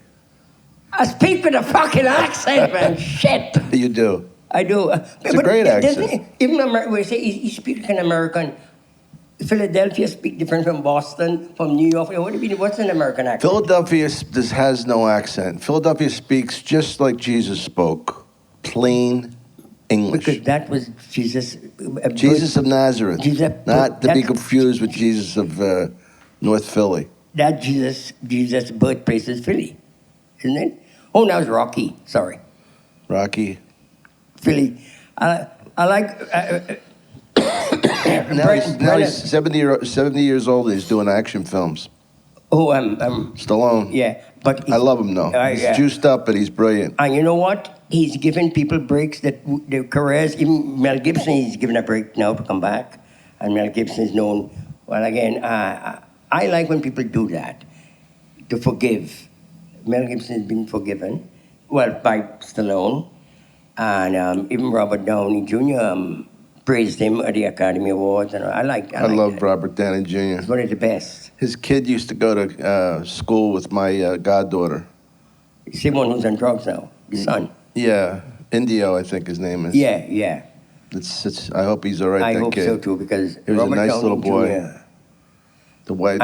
I speak with a fucking accent, man. Shit. You do. I do. It's a great doesn't accent. Even we say you speak like an American. Philadelphia speak different from Boston, from New York. What do you mean? What's an American accent? Philadelphia has no accent. Philadelphia speaks just like Jesus spoke, plain English. Because that was Jesus. Jesus of Nazareth, Jesus- not to be that's- confused with Jesus of North Philly. That Jesus' birthplace is Philly, isn't it? Oh, now it's Rocky. Sorry, Rocky. Philly. I like. Now he's 70 years old. He's doing action films. Oh, Stallone. yeah, but I love him though. He's yeah. juiced up, but he's brilliant. And you know what? He's giving people breaks that their careers. Even Mel Gibson, he's given a break now to come back. And Mel Gibson is known. Well, again, I like when people do that, to forgive. Mel Gibson has been forgiven, well, by Stallone, and even Robert Downey Jr. Praised him at the Academy Awards, and I love that. Robert Downey Jr. He's one of the best. His kid used to go to school with my goddaughter. Same one who's on drugs now, his son. Yeah, Indio, I think his name is. Yeah, yeah. I hope he's all right. I that hope kid. so too, because He was Robert a nice Downey little boy. Jr. The wife,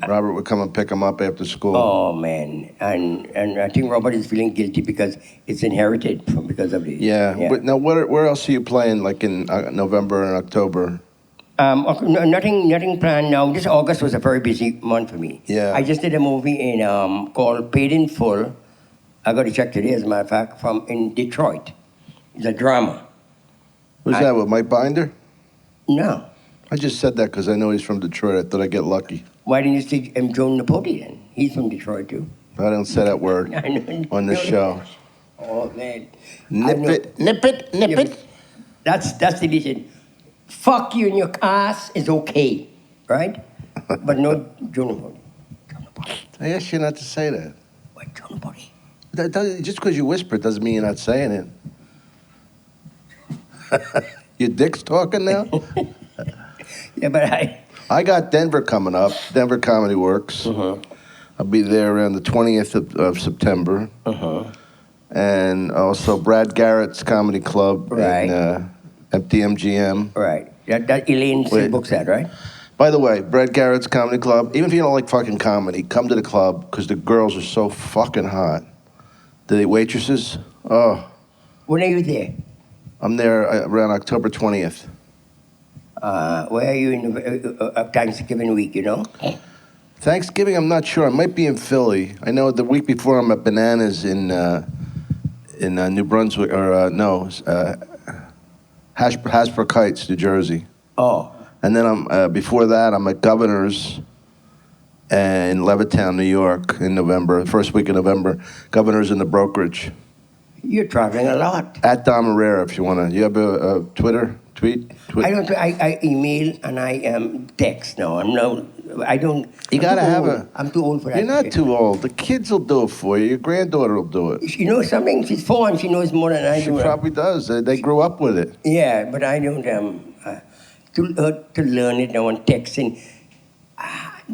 Robert would come and pick him up after school. Oh man, and I think Robert is feeling guilty because it's inherited because of the. Yeah. But now, where else are you playing? Like in November and October? Nothing planned now. This August was a very busy month for me. Yeah. I just did a movie called Paid in Full. I got to check today, as a matter of fact, in Detroit. It's a drama. Who's that with Mike Binder? No. I just said that because I know he's from Detroit. I thought I'd get lucky. Why didn't you say Joe Napoli then? He's from Detroit too. I don't say that word I know. on this show. Oh man. Nip it. That's the decision. Fuck you in your ass is okay, right? But no Joe Napoli. Joe Napoli. I asked you not to say that. What Joe Napoli? Just because you whisper it doesn't mean you're not saying it. Your dick's talking now? Yeah, but I got Denver coming up. Denver Comedy Works. Uh-huh. I'll be there around the 20th of September. Uh-huh. And also Brad Garrett's Comedy Club Right. in Empty MGM. Right. That Elaine Wait. books that, right? By the way, Brad Garrett's Comedy Club, even if you don't like fucking comedy, come to the club because the girls are so fucking hot. The waitresses, oh. When are you there? I'm there around October 20th. Where are you in Thanksgiving week, you know? Thanksgiving, I'm not sure. I might be in Philly. I know the week before I'm at Bananas in New Brunswick, or Hasbrook Heights, New Jersey. Oh. And then before that, I'm at Governor's in Levittown, New York, in November, first week of November. Governor's in the Brokerage. You're traveling a lot. At Dom Herrera, if you want to. You have a Twitter? Tweet? I don't. I email and I text now. I don't. You gotta have I'm too old for that. You're not shit. too old. The kids will do it for you. Your granddaughter will do it. You know something? She's 4 and she knows more than I She do. probably does. They grew up with it. Yeah, but I don't. To learn it now on texting.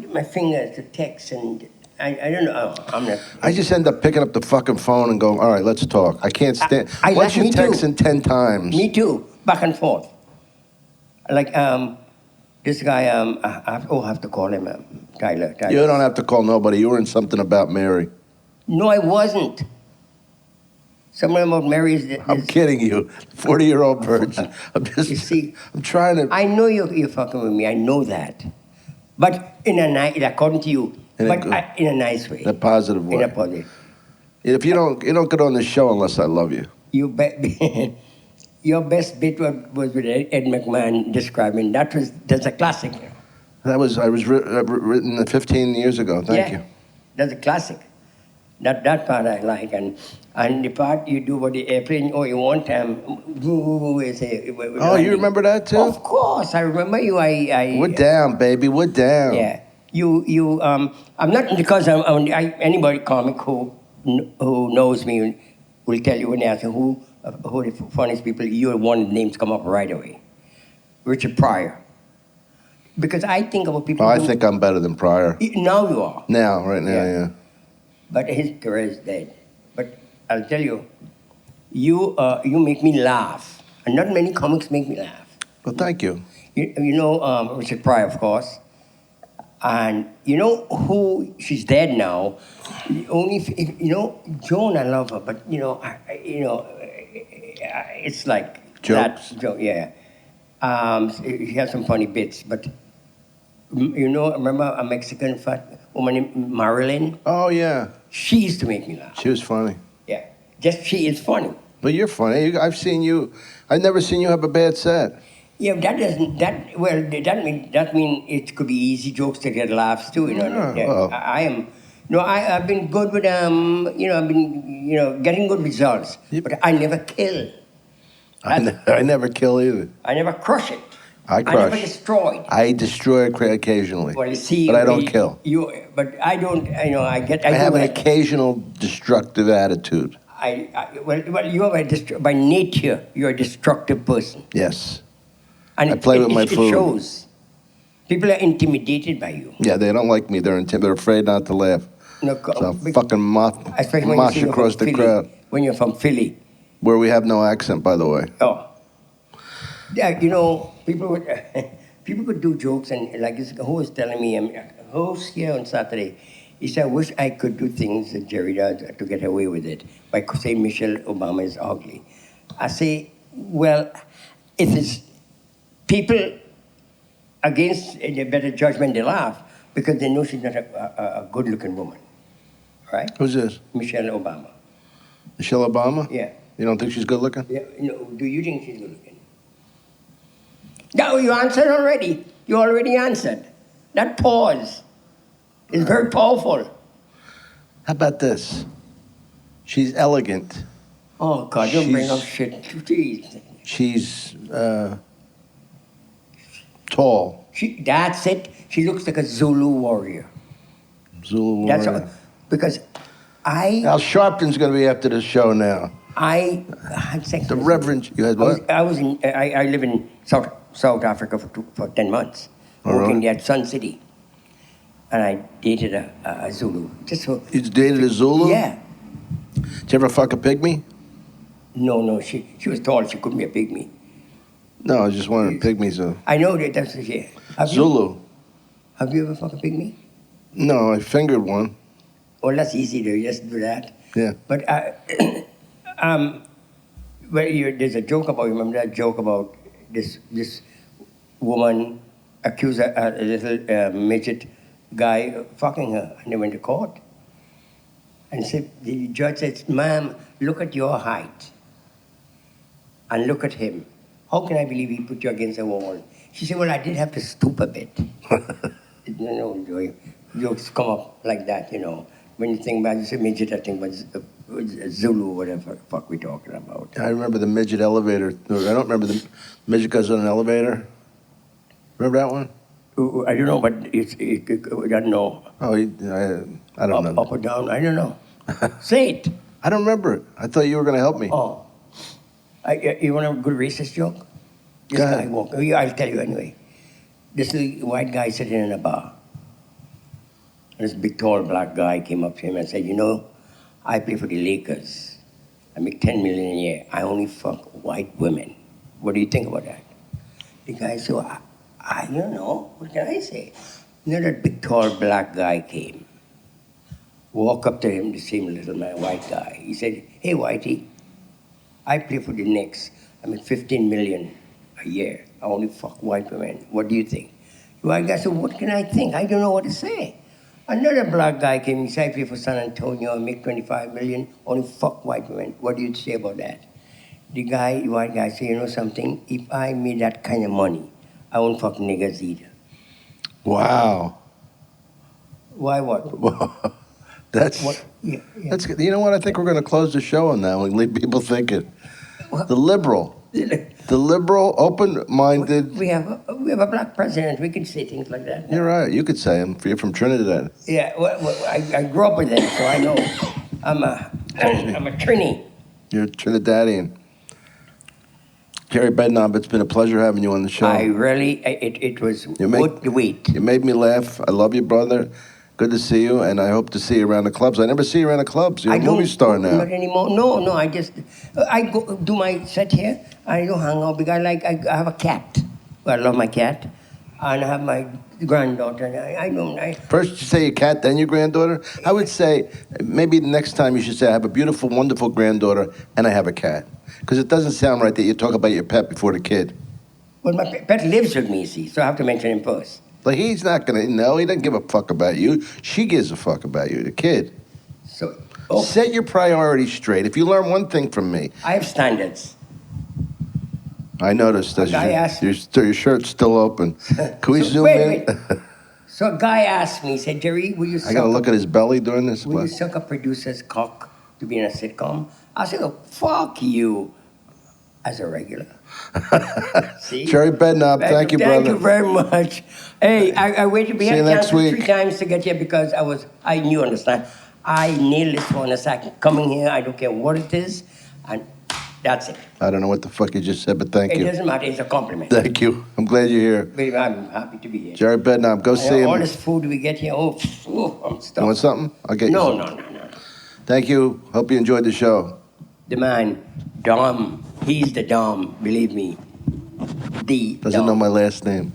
My fingers to text and I don't know. I'm not. I just end up picking up the fucking phone and going, all right, let's talk. I can't stand. Once you me text too. in 10 times. Me too. Back and forth. Like this guy. I have to call him Tyler. You don't have to call nobody. You were in something about Mary. No, I wasn't. Something about Mary is. I'm kidding you. 40-year-old virgin. You see, I'm trying to. I know you're fucking with me. I know that, but in a nice, according to you, in a nice way. In a positive way. In a positive. If you don't get on the show unless I love you. You bet. Your best bit was with Ed McMahon describing. That's a classic. I was written 15 years ago. Thank you. That's a classic. That part I like, and the part you do with the airplane. Oh, you want Oh, you remember that too? Of course, I remember you. We're down, baby. We're down. Yeah. You. I'm not because anybody comic who knows me will tell you when they ask you who the funniest people. You're one of the names come up right away. Richard Pryor. because I think about people. Oh, I who- think I'm better than Pryor. Now you are. Now, right now, Yeah. yeah. But his career is dead. But I'll tell you, you make me laugh, and not many comics make me laugh. Well, thank you. You know Richard Pryor, of course, and you know who she's dead now. Only you know Joan, I love her, but you know, it's like Jokes? that joke. Yeah, she has some funny bits, but you know, remember a Mexican fat woman named Marilyn? Oh, yeah. She used to make me laugh. She was funny. Yeah, just she is funny. But you're funny. I've seen you. I've never seen you have a bad set. Yeah, that doesn't that mean it could be easy jokes to get laughs too. You know, Yeah, well. I am. No, I've been good with I've been getting good results, Yep. but I never kill. I never kill either. I never crush it. I never crush. destroy. I destroy occasionally. Well, you see, but I don't kill. But I don't. I I have do an it. occasional destructive attitude. Well, you are by nature. You're a destructive person, Yes. and I play with my it food. shows. People are intimidated by you. Yeah, they don't like me. They're afraid not to laugh. No, So I'll big- fucking especially when mosh you're across from the Philly, crowd. When you're from Philly. Where we have no accent, by the way. Oh, yeah. People would people could do jokes, and like this who was telling me, a host here on Saturday, he said, "I wish I could do things that Jerry does to get away with it by saying Michelle Obama is ugly." I say, well, if it's people against the better judgment, they laugh because they know she's not a good-looking woman, right? Who's this? Michelle Obama. Michelle Obama? Yeah. You don't think she's good looking? Yeah, do you think she's good looking? No, you answered already. You already answered. That pause is very powerful. How about this? She's elegant. Oh, God, don't bring up She's- shit. Jeez. She's tall. That's it. She looks like a Zulu warrior. Zulu That's warrior. all, because I Al Sharpton's going to be after the show now. had sex. The with- Reverend, you had what? I live in South Africa for 10 months, All working right. there at Sun City. And I dated a Zulu. Just for, You dated a Zulu? yeah. Did you ever fuck a pygmy? No, she was tall. She couldn't be a pygmy. No, I was just wondering. Pygmies are I know that's what she. Have Zulu. Have you ever fucked a pygmy? No, I fingered one. Well, that's easy to just do that. Yeah. But there's a joke about. Remember that joke about this woman accused a little midget guy of fucking her, and they went to court. And said, the judge said, "Ma'am, look at your height, and look at him. How can I believe he put you against a wall?" She said, "Well, I did have to stoop a bit." Jokes come up like that, When you think about, you say midget, I think about Zulu, whatever the fuck we talking about. I remember the midget elevator. I don't remember the midget goes on an elevator. Remember that one? I don't know, but I don't know. Oh, I don't know. Up or down, I don't know. Say it. I don't remember it. I thought you were going to help me. Oh. You want a good racist joke? This Go guy ahead. walked. I'll tell you anyway. This little white guy sitting in a bar. And this big, tall, black guy came up to him and said, I play for the Lakers. I make $10 million a year. I only fuck white women. What do you think about that? The guy said, I don't know. What can I say? That big, tall, black guy came. Walk up to him, the same little man, white guy. He said, "Hey, Whitey, I play for the Knicks. I make $15 million a year. I only fuck white women. What do you think?" The white guy said, "What can I think? I don't know what to say." Another black guy came. He said, "I play for San Antonio. I make $25 million. Only fuck white women. What do you say about that?" The white guy said, something? If I made that kind of money, I won't fuck niggas either. Wow. Why what? That's What? Yeah. that's good. You know what? I think we're going to close the show on that one. Leave people thinking. What? The liberal, open-minded. We have a black president. We can say things like that. You're right. You could say him. You're from Trinidad. Yeah, well, I grew up with them, so I know. I'm a Trini. You're Trinidadian. Jerry Bednob, it's been a pleasure having you on the show. It was You make- worth the wait. You made me laugh. I love you, brother. Good to see you, and I hope to see you around the clubs. I never see you around the clubs. You're a movie star now. Not anymore. No. I go do my set here. I don't hang out because I have a cat. Well, I love my cat, and I have my granddaughter. I First you say your cat, then your granddaughter? I would say maybe the next time you should say I have a beautiful, wonderful granddaughter and I have a cat. Because it doesn't sound right that you talk about your pet before the kid. Well, my pet lives with me, you see, so I have to mention him first. Like, he's not going to, no, he doesn't give a fuck about you. She gives a fuck about you, the kid. So, Set your priorities straight. If you learn one thing from me, I have standards. I noticed that guy asked- your shirt's still open. Can we zoom wait. in? So a guy asked me, he said, Jerry, will you I got to look at his belly during this. will you suck a producer's cock to be in a sitcom? I said, oh, fuck you, as a regular. See? Jerry Bednob, thank you, brother. Thank you very much. Hey, I waited. We See had you to next cancel week. 3 times to get here because I knew, understand. I nailed this one. It's like coming here, I don't care what it is, and that's it. I don't know what the fuck you just said, but thank It you. doesn't matter, it's a compliment. Thank you. I'm glad you're here. Baby, I'm happy to be here. Jerry Bednob, go see him. All this food we get here, I'm You stuffed. want something? I'll get you No. something. Thank you. Hope you enjoyed the show. The man, Dom, he's the Dom, believe me. The Doesn't Dom. know my last name.